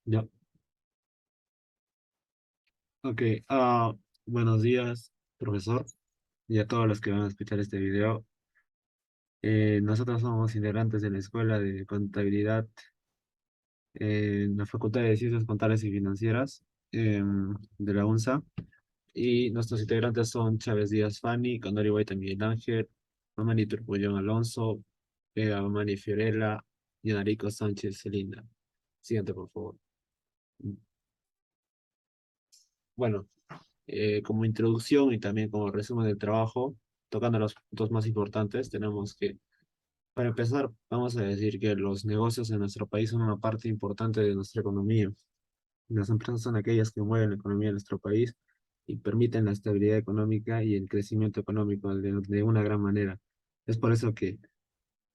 Ya, ok. Buenos días, profesor, y a todos los que van a escuchar este video. Nosotros somos integrantes de la Escuela de Contabilidad en la Facultad de Ciencias Contables y Financieras de la UNSA. Y nuestros integrantes son Chávez Díaz Fanny, Condori Guaita Miguel Ángel, Mamani Turpullón Alonso, Mamani Fiorella, Yanarico Sánchez Celinda. Siguiente, por favor. Bueno. Como introducción y también como resumen del trabajo, tocando los puntos más importantes, tenemos que, para empezar, vamos a decir que los negocios en nuestro país son una parte importante de nuestra economía. Las empresas son aquellas que mueven la economía de nuestro país y permiten la estabilidad económica y el crecimiento económico de una gran manera. Es por eso que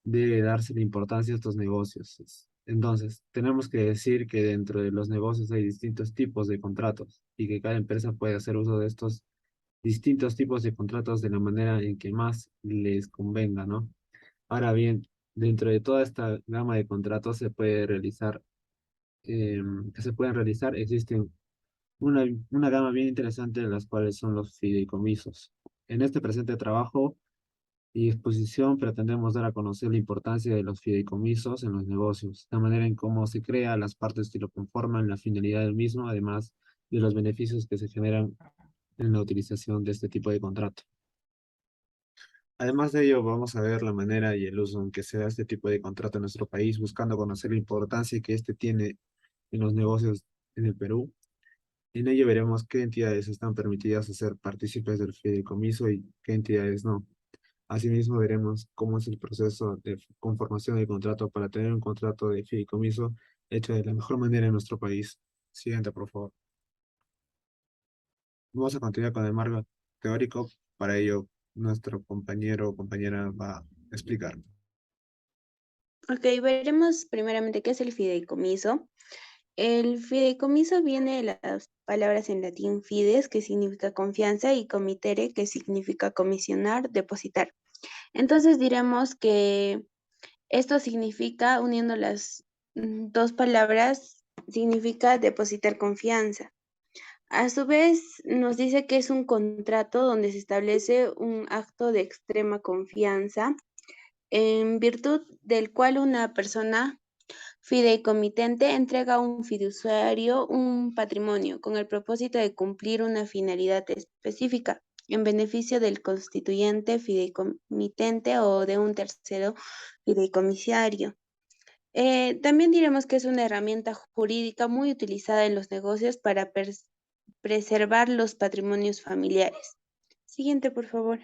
debe darse la importancia a estos negocios. Entonces, tenemos que decir que dentro de los negocios hay distintos tipos de contratos y que cada empresa puede hacer uso de estos distintos tipos de contratos de la manera en que más les convenga, ¿no? Ahora bien, dentro de toda esta gama de contratos que se pueden realizar, existen una gama bien interesante de las cuales son los fideicomisos. En este presente trabajo y exposición pretendemos dar a conocer la importancia de los fideicomisos en los negocios, la manera en cómo se crea, las partes que lo conforman, la finalidad del mismo, además de los beneficios que se generan en la utilización de este tipo de contrato. Además de ello, vamos a ver la manera y el uso en que se da este tipo de contrato en nuestro país, buscando conocer la importancia que este tiene en los negocios en el Perú. En ello veremos qué entidades están permitidas a ser partícipes del fideicomiso y qué entidades no. Asimismo, veremos cómo es el proceso de conformación del contrato para tener un contrato de fideicomiso hecho de la mejor manera en nuestro país. Siguiente, por favor. Vamos a continuar con el marco teórico. Para ello, nuestro compañero o compañera va a explicar. Ok, veremos primeramente qué es el fideicomiso. El fideicomiso viene de las palabras en latín fides, que significa confianza, y comitere, que significa comisionar, depositar. Entonces diremos que esto significa, uniendo las dos palabras, significa depositar confianza. A su vez, nos dice que es un contrato donde se establece un acto de extrema confianza, en virtud del cual una persona fideicomitente entrega a un fiduciario un patrimonio con el propósito de cumplir una finalidad específica en beneficio del constituyente fideicomitente o de un tercero fideicomisario. También diremos que es una herramienta jurídica muy utilizada en los negocios para preservar los patrimonios familiares. Siguiente, por favor.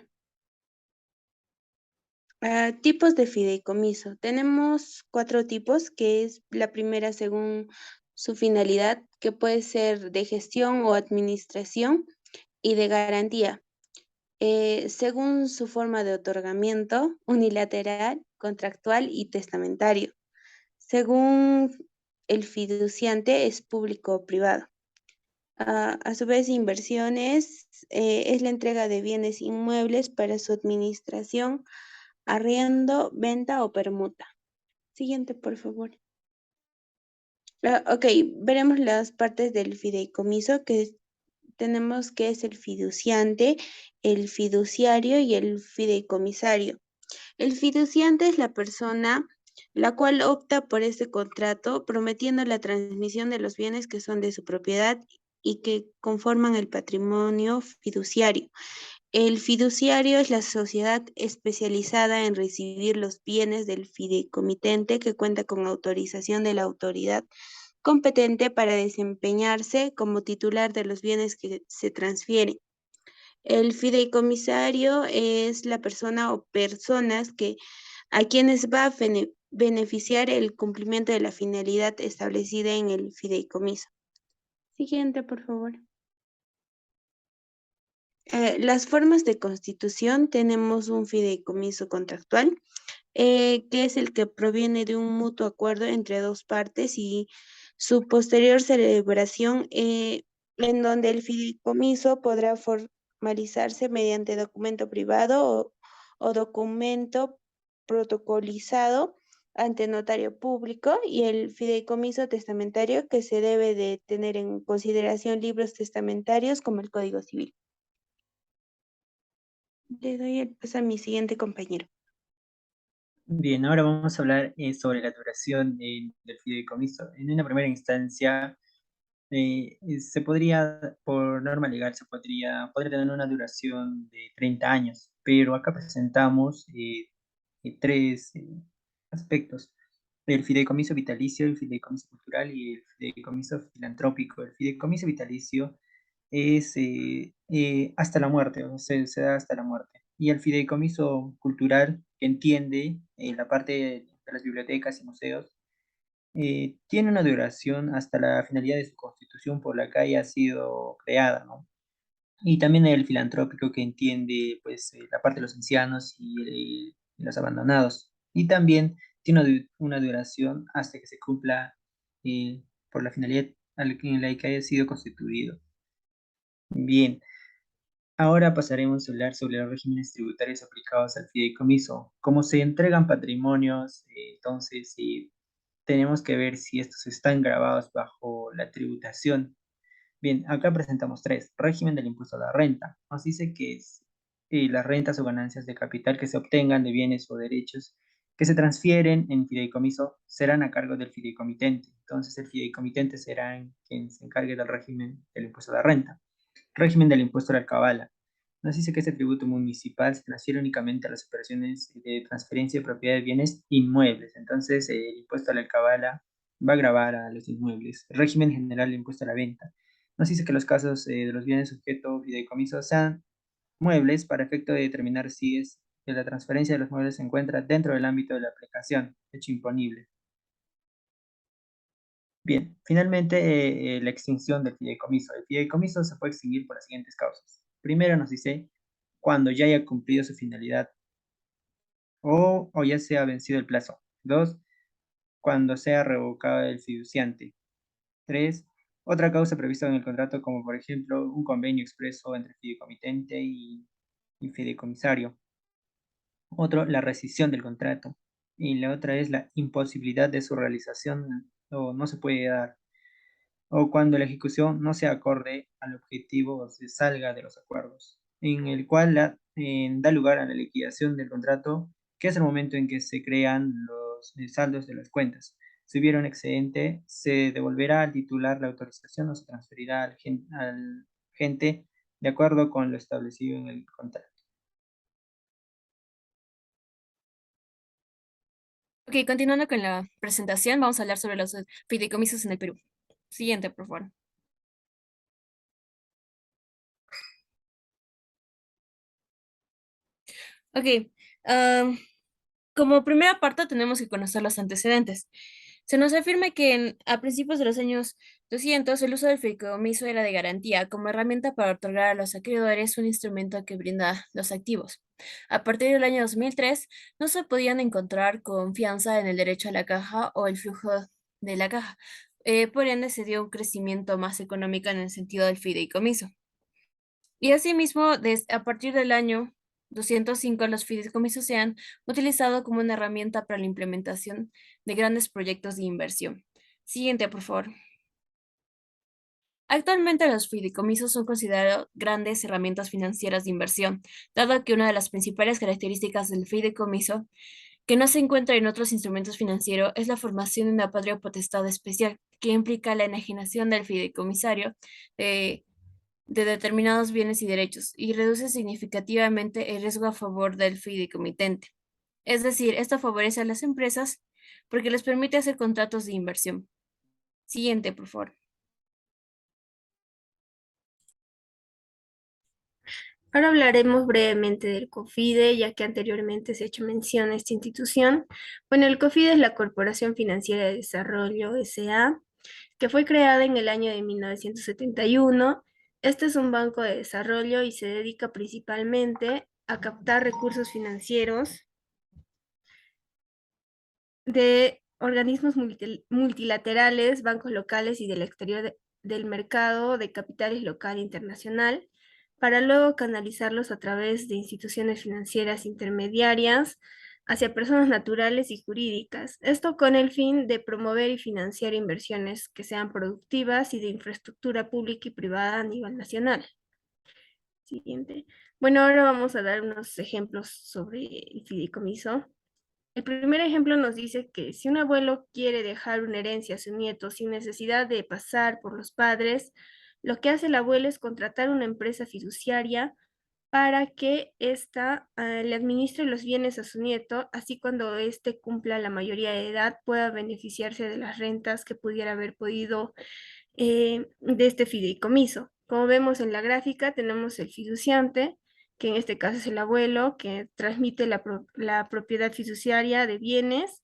Tipos de fideicomiso. Tenemos cuatro tipos, que es la primera según su finalidad, que puede ser de gestión o administración y de garantía. Según su forma de otorgamiento, unilateral, contractual y testamentario. Según el fiduciante, es público o privado. A su vez, inversiones es la entrega de bienes inmuebles para su administración, arriendo, venta o permuta. Siguiente, por favor. Ok, veremos las partes del fideicomiso tenemos que es el fiduciante, el fiduciario y el fideicomisario. El fiduciante es la persona la cual opta por este contrato prometiendo la transmisión de los bienes que son de su propiedad y que conforman el patrimonio fiduciario. El fiduciario es la sociedad especializada en recibir los bienes del fideicomitente que cuenta con autorización de la autoridad competente para desempeñarse como titular de los bienes que se transfieren. El fideicomisario es la persona o personas a quienes va a beneficiar el cumplimiento de la finalidad establecida en el fideicomiso. Siguiente, por favor. Las formas de constitución, tenemos un fideicomiso contractual, que es el que proviene de un mutuo acuerdo entre dos partes y su posterior celebración, en donde el fideicomiso podrá formalizarse mediante documento privado o documento protocolizado ante notario público, y el fideicomiso testamentario, que se debe de tener en consideración libros testamentarios como el Código Civil. Le doy el paso a mi siguiente compañero. Bien, ahora vamos a hablar sobre la duración del fideicomiso. En una primera instancia, se podría, por norma legal, podría tener una duración de 30 años, pero acá presentamos tres aspectos: el fideicomiso vitalicio, el fideicomiso cultural y el fideicomiso filantrópico. El fideicomiso vitalicio es hasta la muerte, o sea, se da hasta la muerte. Y el fideicomiso cultural, que entiende la parte de las bibliotecas y museos, tiene una duración hasta la finalidad de su constitución por la que haya sido creada, ¿no? Y también el filantrópico, que entiende pues la parte de los ancianos y los abandonados. Y también tiene una duración hasta que se cumpla por la finalidad en la que haya sido constituido. Bien, ahora pasaremos a hablar sobre los regímenes tributarios aplicados al fideicomiso. Como se entregan patrimonios, entonces tenemos que ver si estos están grabados bajo la tributación. Bien, acá presentamos tres. Régimen del impuesto a la renta. Nos dice que es las rentas o ganancias de capital que se obtengan de bienes o derechos que se transfieren en fideicomiso serán a cargo del fideicomitente. Entonces el fideicomitente será quien se encargue del régimen del impuesto a la renta. Régimen del impuesto a la alcabala. Nos dice que este tributo municipal se transfiere únicamente a las operaciones de transferencia de propiedad de bienes inmuebles. Entonces, el impuesto a la alcabala va a gravar a los inmuebles. Régimen general del impuesto a la venta. Nos dice que los casos de los bienes sujetos a fideicomiso sean muebles para efecto de determinar si es que la transferencia de los muebles se encuentra dentro del ámbito de la aplicación, hecho imponible. Bien, finalmente la extinción del fideicomiso. El fideicomiso se puede extinguir por las siguientes causas. Primero nos dice cuando ya haya cumplido su finalidad o ya sea vencido el plazo. Dos, cuando sea revocado el fiduciante. Tres, otra causa prevista en el contrato, como por ejemplo un convenio expreso entre fideicomitente y fideicomisario. Otro, la rescisión del contrato. Y la otra es la imposibilidad de su realización o no se puede dar. O cuando la ejecución no sea acorde al objetivo o se salga de los acuerdos, en el cual da lugar a la liquidación del contrato, que es el momento en que se crean los saldos de las cuentas. Si hubiera un excedente, se devolverá al titular la autorización o se transferirá al agente de acuerdo con lo establecido en el contrato. Ok, continuando con la presentación, vamos a hablar sobre los fideicomisos en el Perú. Siguiente, por favor. Ok, am, como primera parte tenemos que conocer los antecedentes. Se nos afirma que a principios de los años 200 el uso del fideicomiso era de garantía como herramienta para otorgar a los acreedores un instrumento que brinda los activos. A partir del año 2003 no se podían encontrar confianza en el derecho a la caja o el flujo de la caja. Por ende se dio un crecimiento más económico en el sentido del fideicomiso. Y asimismo, a partir del año 205, los fideicomisos se han utilizado como una herramienta para la implementación de grandes proyectos de inversión. Siguiente, por favor. Actualmente los fideicomisos son considerados grandes herramientas financieras de inversión, dado que una de las principales características del fideicomiso, que no se encuentra en otros instrumentos financieros, es la formación de una patria potestad especial, que implica la enajenación del fideicomisario de determinados bienes y derechos y reduce significativamente el riesgo a favor del fideicomitente. Es decir, esto favorece a las empresas porque les permite hacer contratos de inversión. Siguiente, por favor. Ahora hablaremos brevemente del COFIDE, ya que anteriormente se ha hecho mención a esta institución. Bueno, el COFIDE es la Corporación Financiera de Desarrollo S.A., que fue creada en el año de 1971. Este es un banco de desarrollo y se dedica principalmente a captar recursos financieros de organismos multilaterales, bancos locales y del exterior del mercado de capitales local e internacional, para luego canalizarlos a través de instituciones financieras intermediarias hacia personas naturales y jurídicas. Esto con el fin de promover y financiar inversiones que sean productivas y de infraestructura pública y privada a nivel nacional. Siguiente. Bueno, ahora vamos a dar unos ejemplos sobre el fideicomiso. El primer ejemplo nos dice que si un abuelo quiere dejar una herencia a su nieto sin necesidad de pasar por los padres, lo que hace el abuelo es contratar una empresa fiduciaria para que ésta le administre los bienes a su nieto, así cuando éste cumpla la mayoría de edad pueda beneficiarse de las rentas que pudiera haber podido de este fideicomiso. Como vemos en la gráfica, tenemos el fiduciante, que en este caso es el abuelo, que transmite la propiedad fiduciaria de bienes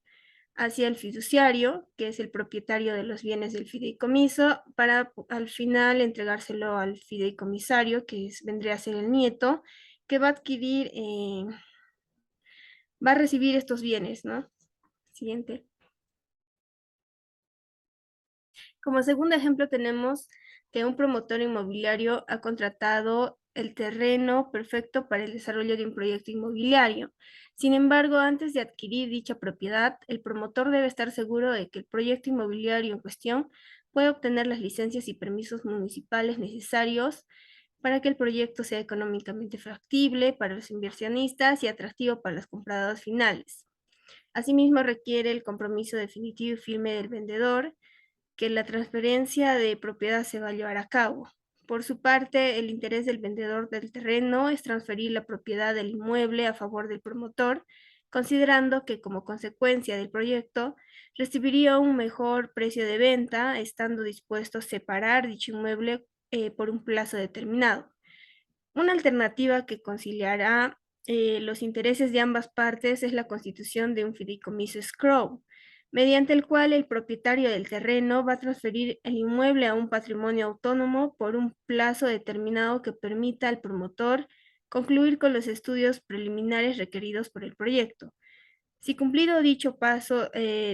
hacia el fiduciario, que es el propietario de los bienes del fideicomiso, para al final entregárselo al fideicomisario, vendría a ser el nieto, que va a adquirir, va a recibir estos bienes, ¿no? Siguiente. Como segundo ejemplo tenemos que un promotor inmobiliario ha contratado el terreno perfecto para el desarrollo de un proyecto inmobiliario. Sin embargo, antes de adquirir dicha propiedad, el promotor debe estar seguro de que el proyecto inmobiliario en cuestión puede obtener las licencias y permisos municipales necesarios para que el proyecto sea económicamente factible para los inversionistas y atractivo para los compradores finales. Asimismo, requiere el compromiso definitivo y firme del vendedor que la transferencia de propiedad se va a llevar a cabo. Por su parte, el interés del vendedor del terreno es transferir la propiedad del inmueble a favor del promotor, considerando que como consecuencia del proyecto recibiría un mejor precio de venta, estando dispuesto a separar dicho inmueble por un plazo determinado. Una alternativa que conciliará los intereses de ambas partes es la constitución de un fideicomiso escrow, mediante el cual el propietario del terreno va a transferir el inmueble a un patrimonio autónomo por un plazo determinado que permita al promotor concluir con los estudios preliminares requeridos por el proyecto. Si cumplido dicho paso,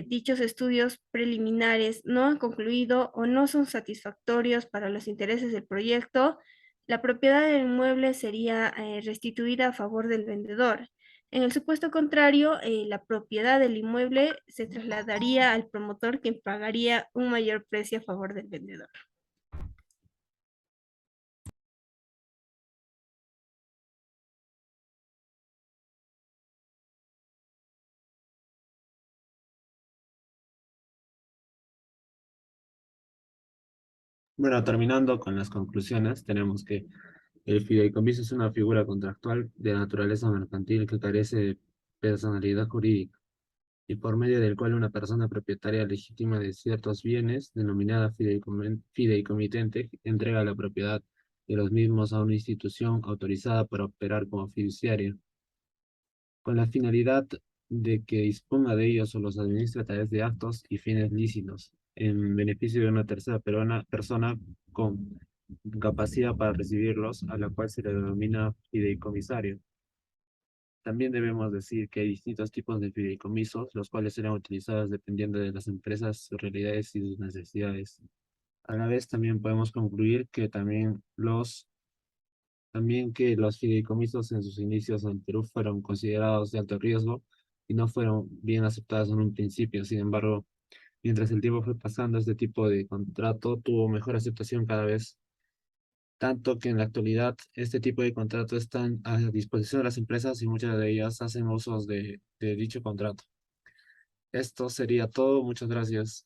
dichos estudios preliminares no han concluido o no son satisfactorios para los intereses del proyecto, la propiedad del inmueble sería restituida a favor del vendedor. En el supuesto contrario, la propiedad del inmueble se trasladaría al promotor, quien pagaría un mayor precio a favor del vendedor. Bueno, terminando con las conclusiones, tenemos que el fideicomiso es una figura contractual de naturaleza mercantil que carece de personalidad jurídica y por medio del cual una persona propietaria legítima de ciertos bienes, denominada fideicomitente, entrega la propiedad de los mismos a una institución autorizada para operar como fiduciaria, con la finalidad de que disponga de ellos o los administre a través de actos y fines lícitos, en beneficio de una tercera persona con capacidad para recibirlos, a la cual se le denomina fideicomisario. También debemos decir que hay distintos tipos de fideicomisos, los cuales serán utilizados dependiendo de las empresas, sus realidades y sus necesidades. A la vez también podemos concluir que también que los fideicomisos en sus inicios en Perú fueron considerados de alto riesgo y no fueron bien aceptados en un principio. Sin embargo, mientras el tiempo fue pasando, este tipo de contrato tuvo mejor aceptación cada vez, tanto que en la actualidad este tipo de contratos están a disposición de las empresas y muchas de ellas hacen usos de dicho contrato. Esto sería todo. Muchas gracias.